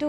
2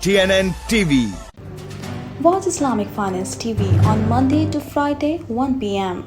TNN TV। Watch Islamic Finance TV on Monday to Friday 1 p.m.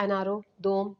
NRO 2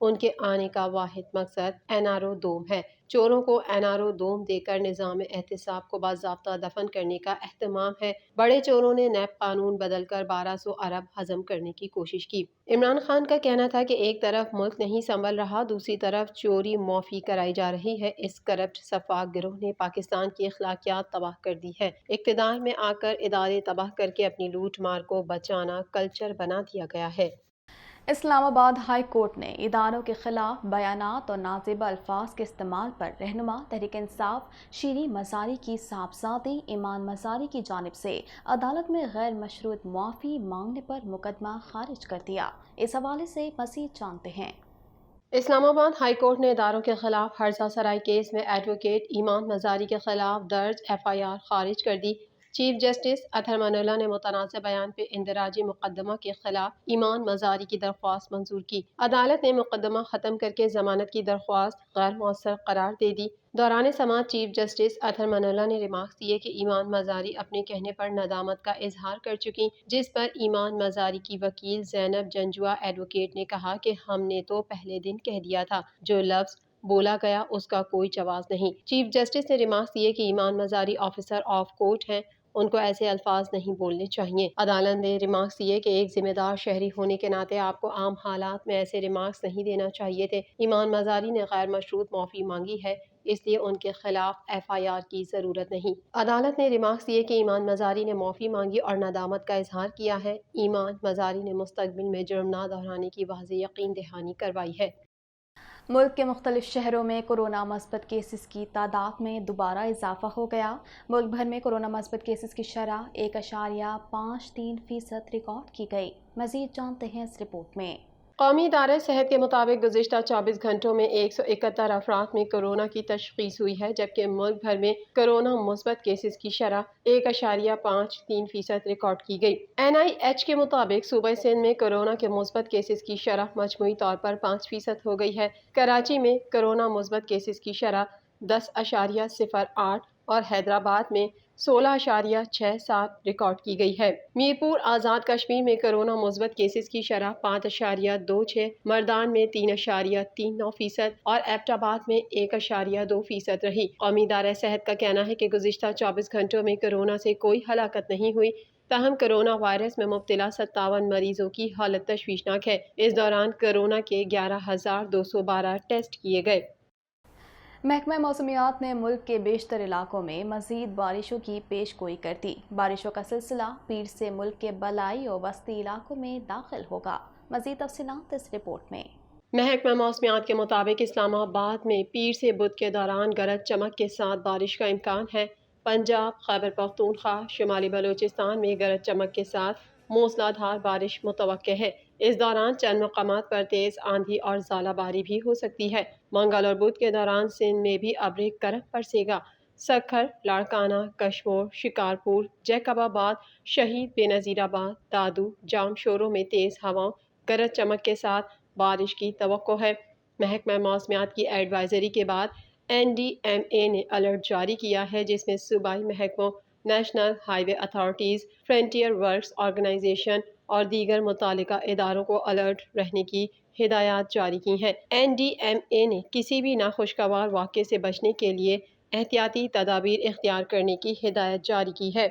ان کے آنے کا واحد مقصد NRO دوم ہے۔ چوروں کو NRO دوم دے کر نظام احتساب کو باضابطہ دفن کرنے کا اہتمام ہے۔ بڑے چوروں نے نیب قانون بدل کر 1200 ارب ہضم کرنے کی کوشش کی۔ عمران خان کا کہنا تھا کہ ایک طرف ملک نہیں سنبھل رہا، دوسری طرف چوری موفی کرائی جا رہی ہے۔ اس کرپٹ سفاک گروہ نے پاکستان کی اخلاقیات تباہ کر دی ہے۔ اقتدار میں آ کر ادارے تباہ کر کے اپنی لوٹ مار کو بچانا کلچر بنا دیا گیا ہے۔ اسلام آباد ہائی کورٹ نے اداروں کے خلاف بیانات اور نازیبہ الفاظ کے استعمال پر رہنما تحریک انصاف شیریں مزاری کی صاحبزادی ایمان مزاری کی جانب سے عدالت میں غیر مشروط معافی مانگنے پر مقدمہ خارج کر دیا۔ اس حوالے سے مزید جانتے ہیں۔ اسلام آباد ہائی کورٹ نے اداروں کے خلاف ہرزہ سرائی کیس میں ایڈوکیٹ ایمان مزاری کے خلاف درج FIR خارج کر دی۔ چیف جسٹس اطہر منولہ نے متنازع بیان پہ اندراجی مقدمہ کے خلاف ایمان مزاری کی درخواست منظور کی۔ عدالت نے مقدمہ ختم کر کے ضمانت کی درخواست غیر مؤثر قرار دے دی۔ دوران سماعت چیف جسٹس اطہر منولہ نے ریمارکس دیے کہ ایمان مزاری اپنے کہنے پر ندامت کا اظہار کر چکی، جس پر ایمان مزاری کی وکیل زینب جنجوعہ ایڈوکیٹ نے کہا کہ ہم نے تو پہلے دن کہہ دیا تھا، جو لفظ بولا گیا اس کا کوئی جواز نہیں۔ چیف جسٹس نے ریمارکس دیے کہ ایمان مزاری آفیسر آف کورٹ ہیں، ان کو ایسے الفاظ نہیں بولنے چاہیے۔ عدالت نے ریمارکس دیے کہ ایک ذمہ دار شہری ہونے کے ناطے آپ کو عام حالات میں ایسے ریمارکس نہیں دینا چاہیے تھے۔ ایمان مزاری نے غیر مشروط معافی مانگی ہے، اس لیے ان کے خلاف FIR کی ضرورت نہیں۔ عدالت نے ریمارکس دیے کہ ایمان مزاری نے معافی مانگی اور ندامت کا اظہار کیا ہے۔ ایمان مزاری نے مستقبل میں جرم نہ دہرانے کی واضح یقین دہانی کروائی ہے۔ ملک کے مختلف شہروں میں کورونا مثبت کیسز کی تعداد میں دوبارہ اضافہ ہو گیا۔ ملک بھر میں کورونا مثبت کیسز کی شرح 1.53% ریکارڈ کی گئی۔ مزید جانتے ہیں اس رپورٹ میں۔ قومی ادارہ صحت کے مطابق گزشتہ 24 گھنٹوں میں 171 افراد میں کورونا کی تشخیص ہوئی ہے، جبکہ ملک بھر میں کورونا مثبت کیسز کی شرح 1.53% ریکارڈ کی گئی۔ NIH کے مطابق صوبہ سندھ میں کورونا کے مثبت کیسز کی شرح مجموعی طور پر 5% ہو گئی ہے۔ کراچی میں کورونا مثبت کیسز کی شرح 10.08 اور حیدرآباد میں 16.67 ریکارڈ کی گئی ہے۔ میرپور آزاد کشمیر میں کورونا مثبت کیسز کی شرح 5.26، مردان میں 3.39% اور ایبٹ آباد میں 1.2% رہی۔ قومی ادارہ صحت کا کہنا ہے کہ گزشتہ 24 گھنٹوں میں کورونا سے کوئی ہلاکت نہیں ہوئی، تاہم کورونا وائرس میں مبتلا 57 مریضوں کی حالت تشویشناک ہے۔ اس دوران کورونا کے 11,212 ٹیسٹ کیے گئے۔ محکمہ موسمیات نے ملک کے بیشتر علاقوں میں مزید بارشوں کی پیش گوئی کر دی۔ بارشوں کا سلسلہ پیر سے ملک کے بالائی اور وسطی علاقوں میں داخل ہوگا۔ مزید تفصیلات اس رپورٹ میں۔ محکمہ موسمیات کے مطابق اسلام آباد میں پیر سے بدھ کے دوران گرج چمک کے ساتھ بارش کا امکان ہے۔ پنجاب، خیبر پختونخوا، شمالی بلوچستان میں گرج چمک کے ساتھ موسلا دھار بارش متوقع ہے۔ اس دوران چند مقامات پر تیز آندھی اور ژالہ باری بھی ہو سکتی ہے۔ منگل اور بدھ کے دوران سندھ میں بھی ابر کرم برسے گا۔ سکھر، لاڑکانہ، کشمور، شکارپور، جیکب آباد، شہید بے نظیر آباد، دادو، جام شوروں میں تیز ہواؤں، گرج چمک کے ساتھ بارش کی توقع ہے۔ محکمہ موسمیات کی ایڈوائزری کے بعد NDMA نے الرٹ جاری کیا ہے، جس میں صوبائی محکموں، نیشنل ہائی وے اتھارٹیز، فرنٹیئر ورکس آرگنائزیشن اور دیگر متعلقہ اداروں کو الرٹ رہنے کی ہدایات جاری کی ہیں۔ NDMA نے کسی بھی ناخوشگوار واقعے سے بچنے کے لیے احتیاطی تدابیر اختیار کرنے کی ہدایت جاری کی ہے۔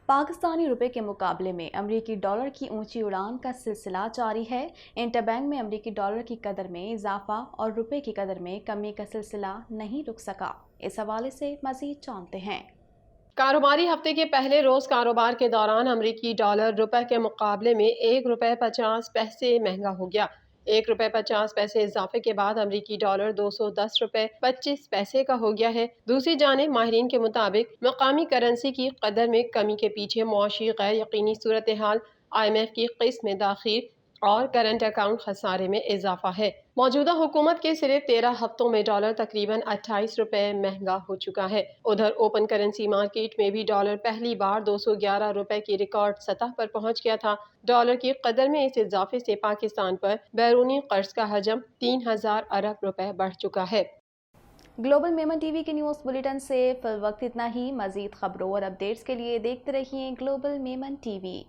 پاکستانی روپے کے مقابلے میں امریکی ڈالر کی اونچی اڑان کا سلسلہ جاری ہے۔ انٹر بینک میں امریکی ڈالر کی قدر میں اضافہ اور روپے کی قدر میں کمی کا سلسلہ نہیں رک سکا۔ اس حوالے سے مزید جانتے ہیں۔ کاروباری ہفتے کے پہلے روز کاروبار کے دوران امریکی ڈالر روپے کے مقابلے میں ₹1.50 مہنگا ہو گیا۔ ₹1.50 اضافے کے بعد امریکی ڈالر $210.25 کا ہو گیا ہے۔ دوسری جانب ماہرین کے مطابق مقامی کرنسی کی قدر میں کمی کے پیچھے معاشی غیر یقینی صورتحال، IMF کی قسط میں تاخیر اور کرنٹ اکاؤنٹ خسارے میں اضافہ ہے۔ موجودہ حکومت کے صرف 13 ہفتوں میں ڈالر تقریباً ₹28 مہنگا ہو چکا ہے۔ ادھر اوپن کرنسی مارکیٹ میں بھی ڈالر پہلی بار $211 کی ریکارڈ سطح پر پہنچ گیا تھا۔ ڈالر کی قدر میں اس اضافے سے پاکستان پر بیرونی قرض کا حجم 3000 ارب روپے بڑھ چکا ہے۔ گلوبل میمن ٹی وی کے نیوز بلیٹن سے فی الوقت اتنا ہی۔ مزید خبروں اور اپڈیٹس کے لیے دیکھتے رہیے گلوبل میمن ٹی وی۔